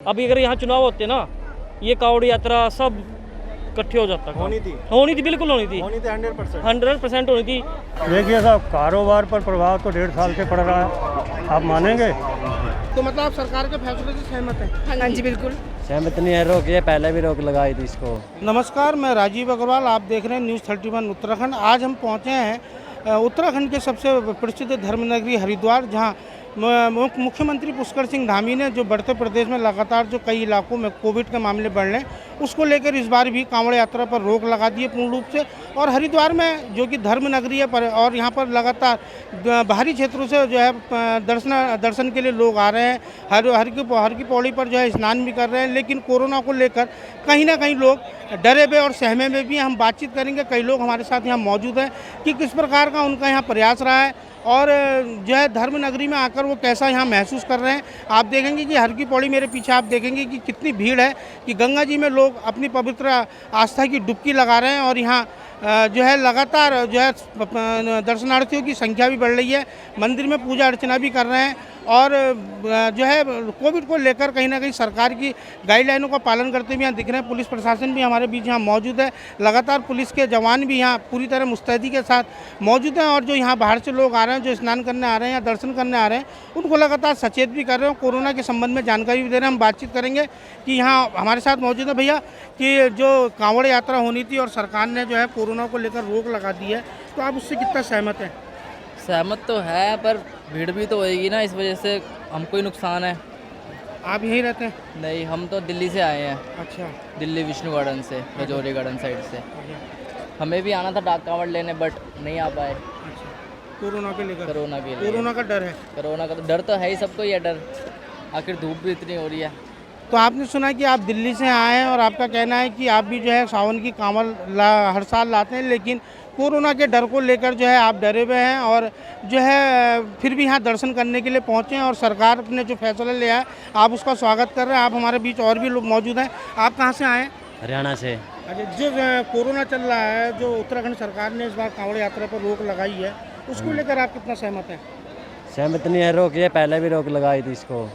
अभी अगर यहाँ चुनाव होते ना, ये कावड़ यात्रा सब इकट्ठे हो जाता। होनी थी बिल्कुल होनी थी 100% होनी थी। देखिए साहब, कारोबार पर प्रभाव तो 1.5 साल से पड़ रहा है, आप मानेंगे? तो मतलब आप सरकार के फैसले से सहमत हैं? हाँ जी बिल्कुल सहमत नहीं है, रोकिए, पहले भी रोक लगाई थी इसको। नमस्कार, मैं राजीव अग्रवाल, आप देख रहे हैं न्यूज़ 31 उत्तराखंड। आज हम पहुंचे हैं उत्तराखंड के सबसे प्रसिद्ध धर्मनगरी हरिद्वार, जहां मुख्यमंत्री पुष्कर सिंह धामी ने जो बढ़ते प्रदेश में लगातार जो कई इलाकों में कोविड के मामले बढ़ रहे हैं, उसको लेकर इस बार भी कांवड़ यात्रा पर रोक लगा दी है पूर्ण रूप से। और हरिद्वार में जो कि धर्म नगरी है और यहाँ पर लगातार बाहरी क्षेत्रों से जो है दर्शन के लिए लोग आ रहे हैं। हर की पौड़ी पर जो है स्नान भी कर रहे हैं, लेकिन कोरोना को लेकर कहीं ना कहीं लोग डरे हुए और सहमे में भी। हम बातचीत करेंगे, कई लोग हमारे साथ यहाँ मौजूद हैं कि किस प्रकार का उनका यहाँ प्रयास रहा है और जो है धर्म नगरी में आकर वो कैसा यहाँ महसूस कर रहे हैं। आप देखेंगे कि हर की पौड़ी, मेरे पीछे आप देखेंगे कि कितनी भीड़ है कि गंगा जी में लोग अपनी पवित्र आस्था की डुबकी लगा रहे हैं। और यहाँ जो है लगातार जो है दर्शनार्थियों की संख्या भी बढ़ रही है, मंदिर में पूजा अर्चना भी कर रहे हैं। और जो है कोविड को लेकर कहीं ना कहीं सरकार की गाइडलाइनों का पालन करते हुए यहाँ दिख रहे हैं। पुलिस प्रशासन भी हमारे बीच यहाँ मौजूद है, लगातार पुलिस के जवान भी यहाँ पूरी तरह मुस्तैदी के साथ मौजूद हैं। और जो यहाँ बाहर से लोग आ रहे हैं, जो स्नान करने आ रहे हैं या दर्शन करने आ रहे हैं, उनको लगातार सचेत भी कर रहे हैं, कोरोना के संबंध में जानकारी भी दे रहे हैं। हम बातचीत करेंगे कि यहाँ हमारे साथ मौजूद है भैया कि जो कांवड़ यात्रा होनी थी और सरकार ने जो है कोरोना को लेकर रोक लगा दी है, तो आप उससे कितना सहमत हैं? सहमत तो है, पर भीड़ भी तो होएगी ना, इस वजह से हमको ही नुकसान है। आप यहीं रहते हैं? नहीं, हम तो दिल्ली से आए हैं। अच्छा, दिल्ली विष्णु गार्डन से, रजौरी गार्डन साइड से। हमें भी आना था डाक कांवड़ लेने, बट नहीं आ पाए। अच्छा, कोरोना के लेकर? कोरोना के लिए। कोरोना का डर है? कोरोना का तो डर तो है ही, सबको ही है डर, आखिर धूप भी इतनी हो रही है। तो आपने सुना कि आप दिल्ली से आए हैं और आपका कहना है कि आप भी जो है सावन की कांवड़ हर साल लाते हैं, लेकिन कोरोना के डर को लेकर जो है आप डरे हुए हैं और जो है फिर भी यहाँ दर्शन करने के लिए पहुँचे हैं और सरकार ने जो फैसला लिया है आप उसका स्वागत कर रहे हैं। आप हमारे बीच और भी लोग मौजूद हैं। आप कहाँ से आए हैं? हरियाणा से। अच्छा, जो कोरोना चल रहा है, जो उत्तराखंड सरकार ने इस बार कांवड़ यात्रा पर रोक लगाई है, उसको लेकर आप कितना सहमत हैं? सहमत नहीं है, रोकिए, पहले भी रोक लगाई थी इसको,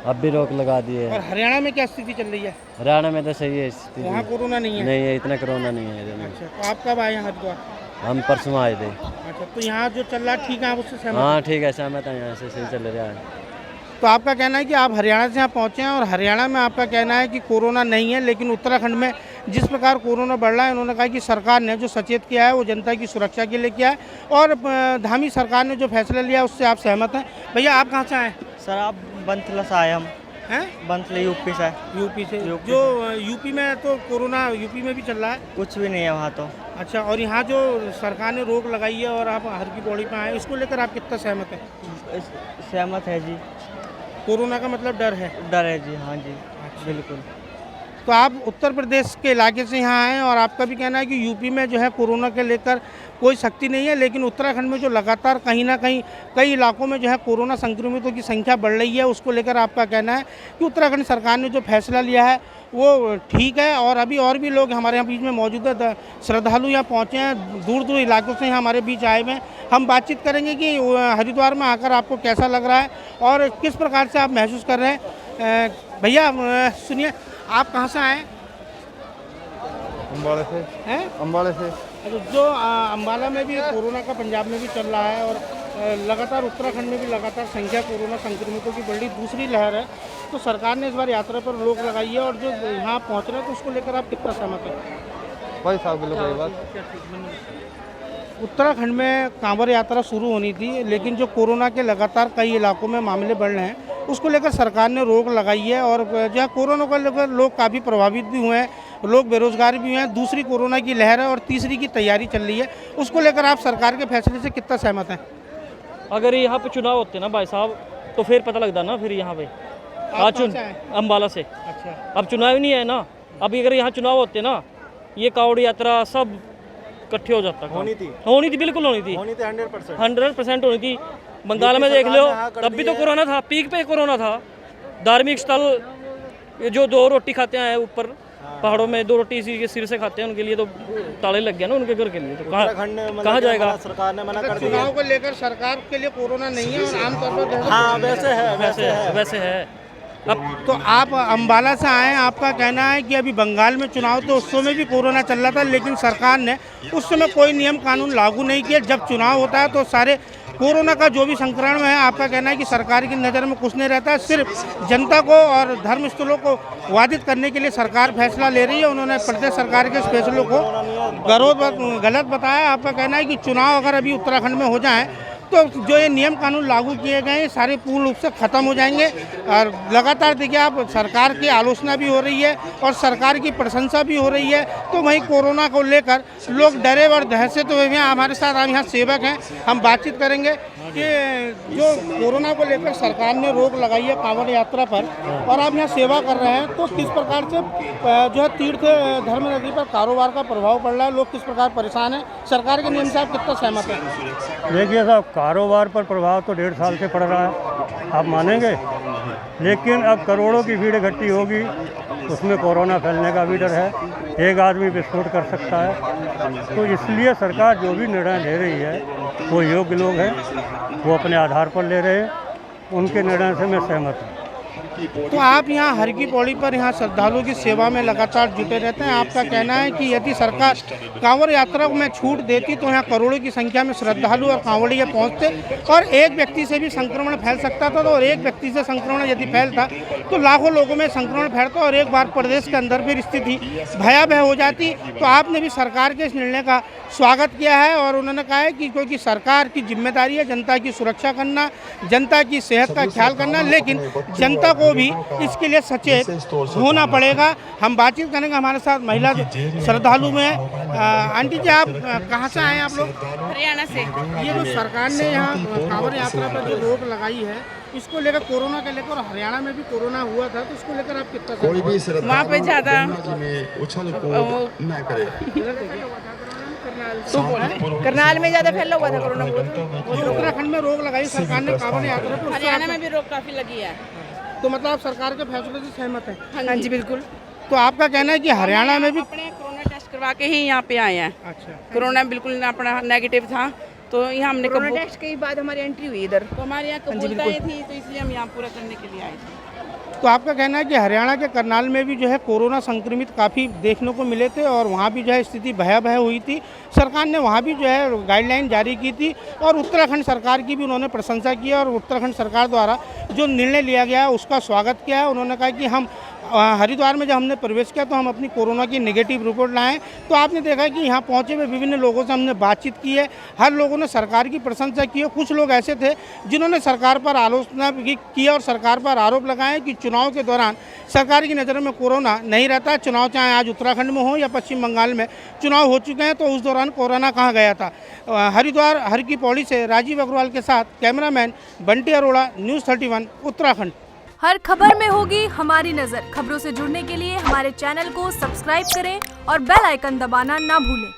अब भी रोक लगा दी है। और हरियाणा में क्या स्थिति चल रही है? हरियाणा में तो सही है स्थिति। वहाँ कोरोना नहीं है? नहीं है, इतना कोरोना नहीं है। अच्छा, तो आप कब आए हैं हरिद्वार? हम परसों आए थे। अच्छा, तो यहाँ जो चल रहा है ठीक है, आप उससे सहमत? हाँ ठीक है, सहमत है, यहाँ से सही चल रहा है। तो आपका कहना है कि आप हरियाणा से यहाँ पहुँचे हैं और हरियाणा में आपका कहना है कि कोरोना नहीं है, लेकिन उत्तराखंड में जिस प्रकार कोरोना बढ़ रहा है, उन्होंने कहा कि सरकार ने जो सचेत किया है वो जनता की सुरक्षा के लिए किया है और धामी सरकार ने जो फैसला लिया उससे आप सहमत हैं। भैया आप कहाँ से आए? सर आप बंथला से आए हम हैं? बंथला यूपी से। यूपी से? जो यूपी में तो कोरोना यूपी में भी चल रहा है? कुछ भी नहीं है वहाँ तो। अच्छा, और यहाँ जो सरकार ने रोक लगाई है और आप हर की पौड़ी पे आए, इसको लेकर आप कितना सहमत हैं? सहमत है जी। कोरोना का मतलब डर है? डर है जी, हाँ जी बिल्कुल। तो आप उत्तर प्रदेश के इलाके से यहाँ आए हैं और आपका भी कहना है कि यूपी में जो है कोरोना के लेकर कोई सख्ती नहीं है, लेकिन उत्तराखंड में जो लगातार कहीं ना कहीं कई इलाकों में जो है कोरोना संक्रमितों की संख्या बढ़ रही है, उसको लेकर आपका कहना है कि उत्तराखंड सरकार ने जो फैसला लिया है वो ठीक है। और अभी और भी लोग हमारे यहाँ बीच में मौजूद है, श्रद्धालु यहाँ पहुँचे हैं, दूर दूर इलाकों से यहाँ हमारे बीच आए हुए हैं। हम बातचीत करेंगे कि हरिद्वार में आकर आपको कैसा लग रहा है और किस प्रकार से आप महसूस कर रहे हैं। भैया सुनिए, आप कहाँ से आए? अम्बाला से। हैं? अम्बाला से। अच्छा, जो अम्बाला में भी कोरोना का पंजाब में भी चल रहा है और लगातार उत्तराखंड में भी लगातार संख्या कोरोना संक्रमितों की बड़ी दूसरी लहर है, तो सरकार ने इस बार यात्रा पर रोक लगाई है और जो यहाँ पहुँच रहे हैं, तो उसको लेकर आप कितना सहमत हैं? भाई साहब बोलो बात। उत्तराखंड में कांवड़ यात्रा शुरू होनी थी, लेकिन जो कोरोना के लगातार कई इलाकों में मामले बढ़ रहे हैं, उसको लेकर सरकार ने रोक लगाई है और जो है कोरोना को लेकर लोग काफ़ी प्रभावित भी हुए हैं, लोग बेरोजगार भी हुए हैं, दूसरी कोरोना की लहर है और तीसरी की तैयारी चल रही है, उसको लेकर आप सरकार के फैसले से कितना सहमत हैं? अगर यहाँ पे चुनाव होते ना भाई साहब, तो फिर पता लगता ना फिर यहाँ पे। आप कहाँ से आए? अम्बाला से। अच्छा, अब चुनाव ही नहीं है ना, अभी अगर यहाँ चुनाव होते ना, ये कावड़ यात्रा सब इकट्ठे हो जाता। होनी थी बिल्कुल होनी थी 100% होनी थी। बंगाल में देख लो, तब भी तो कोरोना था, पीक पे कोरोना था। धार्मिक स्थल जो 2 रोटी खाते हैं ऊपर पहाड़ों में, 2 रोटी इसी के सिर से खाते हैं, उनके लिए तो ताले लग गया ना उनके घर के लिए, तो कहाँ जाएगा? सरकार ने मना कर दिया। चुनाव को लेकर सरकार के लिए कोरोना नहीं है और आमतौर पर हाँ वैसे है। वैसे है। अब तो आप अम्बाला से आए हैं, आपका कहना है कि अभी बंगाल में चुनाव तो उस समय भी कोरोना चल रहा था, लेकिन सरकार ने उस समय कोई नियम कानून लागू नहीं किया। जब चुनाव होता है तो सारे कोरोना का जो भी संक्रमण है, आपका कहना है कि सरकार की नज़र में कुछ नहीं रहता है, सिर्फ जनता को और धर्मस्थलों को वादित करने के लिए सरकार फैसला ले रही है। उन्होंने प्रदेश सरकार के इस फैसलों को गलत बताया। आपका कहना है कि चुनाव अगर अभी उत्तराखंड में हो जाए तो जो ये नियम कानून लागू किए गए हैं सारे पूर्ण रूप से ख़त्म हो जाएंगे। और लगातार देखिए आप सरकार की आलोचना भी हो रही है और सरकार की प्रशंसा भी हो रही है। तो वहीं कोरोना को लेकर लोग डरे और दहशत हुए हैं। हमारे साथ हम यहाँ सेवक हैं, हम बातचीत करेंगे कि जो कोरोना को लेकर सरकार ने रोक लगाई है कांवड़ यात्रा पर, और आप यहाँ सेवा कर रहे हैं, तो किस प्रकार से जो है तीर्थ धर्म नगरी पर कारोबार का प्रभाव पड़ रहा है, लोग किस प्रकार परेशान हैं, सरकार के नियम से आप कितना सहमत हैं? देखिए साहब, कारोबार पर प्रभाव तो 1.5 साल से पड़ रहा है, आप मानेंगे। लेकिन अब करोड़ों की भीड़ इकट्ठी होगी, उसमें कोरोना फैलने का भी डर है, एक आदमी विस्फोट कर सकता है। तो इसलिए सरकार जो भी निर्णय ले रही है वो योग्य लोग हैं, वो अपने आधार पर ले रहे हैं, उनके निर्णय से मैं सहमत हूँ। तो आप यहाँ हर की पौड़ी पर यहाँ श्रद्धालुओं की सेवा में लगातार जुटे रहते हैं। आपका कहना है कि यदि सरकार कांवड़ यात्रा को में छूट देती तो यहाँ करोड़ों की संख्या में श्रद्धालु और कांवड़िया पहुँचते और एक व्यक्ति से भी संक्रमण फैल सकता था। और एक व्यक्ति से संक्रमण यदि फैलता तो लाखों लोगों में संक्रमण फैलता और एक बार प्रदेश के अंदर फिर स्थिति भयावह हो जाती। तो आपने भी सरकार के इस निर्णय का स्वागत किया है और उन्होंने कहा है कि क्योंकि सरकार की जिम्मेदारी है जनता की सुरक्षा करना, जनता की सेहत का ख्याल करना, लेकिन जनता को भी इसके लिए सचेत होना पड़ेगा। हम बातचीत करेंगे, हमारे साथ महिला श्रद्धालु में। आंटी जी, आप कहाँ से आए हैं आप लोग? हरियाणा से। ये जो सरकार ने यहाँ कांवड़ यात्रा पर जो रोक लगाई है, इसको लेकर कोरोना के लेकर, हरियाणा में भी कोरोना हुआ था, तो इसको लेकर आप कितना वहाँ पे ज़्यादा करनाल में ज़्यादा फैला हुआ था कोरोना। उत्तराखंड में रोक लगाई सरकार ने कांवड़ यात्रा पर, हरियाणा में भी रोक काफ़ी लगी है। तो मतलब आप सरकार के फैसले से सहमत है? हाँ जी बिल्कुल। तो आपका कहना है कि हरियाणा में भी अपने कोरोना टेस्ट करवा के ही यहाँ पे आए हैं। अच्छा, कोरोना बिल्कुल अपना नेगेटिव था, तो यहाँ हमने कोरोना टेस्ट के बाद हमारी एंट्री हुई इधर। तो हमारे यहाँ कबूलता ये थी, तो इसलिए हम यहाँ पूरा करने के लिए आए थे। तो आपका कहना है कि हरियाणा के करनाल में भी जो है कोरोना संक्रमित काफ़ी देखने को मिले थे और वहाँ भी जो है स्थिति भयावह हुई थी। सरकार ने वहाँ भी जो है गाइडलाइन जारी की थी और उत्तराखंड सरकार की भी उन्होंने प्रशंसा की और उत्तराखंड सरकार द्वारा जो निर्णय लिया गया है उसका स्वागत किया है। उन्होंने कहा कि हम हरिद्वार में जब हमने प्रवेश किया तो हम अपनी कोरोना की नेगेटिव रिपोर्ट लाएं। तो आपने देखा कि यहाँ पहुँचे हुए विभिन्न लोगों से हमने बातचीत की है, हर लोगों ने सरकार की प्रशंसा की है। कुछ लोग ऐसे थे जिन्होंने सरकार पर आलोचना भी की और सरकार पर आरोप लगाए कि चुनाव के दौरान सरकार की नज़र में कोरोना नहीं रहता। चुनाव चाहे आज उत्तराखंड में हो या पश्चिम बंगाल में चुनाव हो चुके हैं, तो उस दौरान कोरोना कहाँ गया था। हरिद्वार हर की पौड़ी से राजीव अग्रवाल के साथ कैमरामैन बंटी अरोड़ा, न्यूज़ 31 उत्तराखंड। हर खबर में होगी हमारी नजर। खबरों से जुड़ने के लिए हमारे चैनल को सब्सक्राइब करें और बेल आइकन दबाना ना भूलें।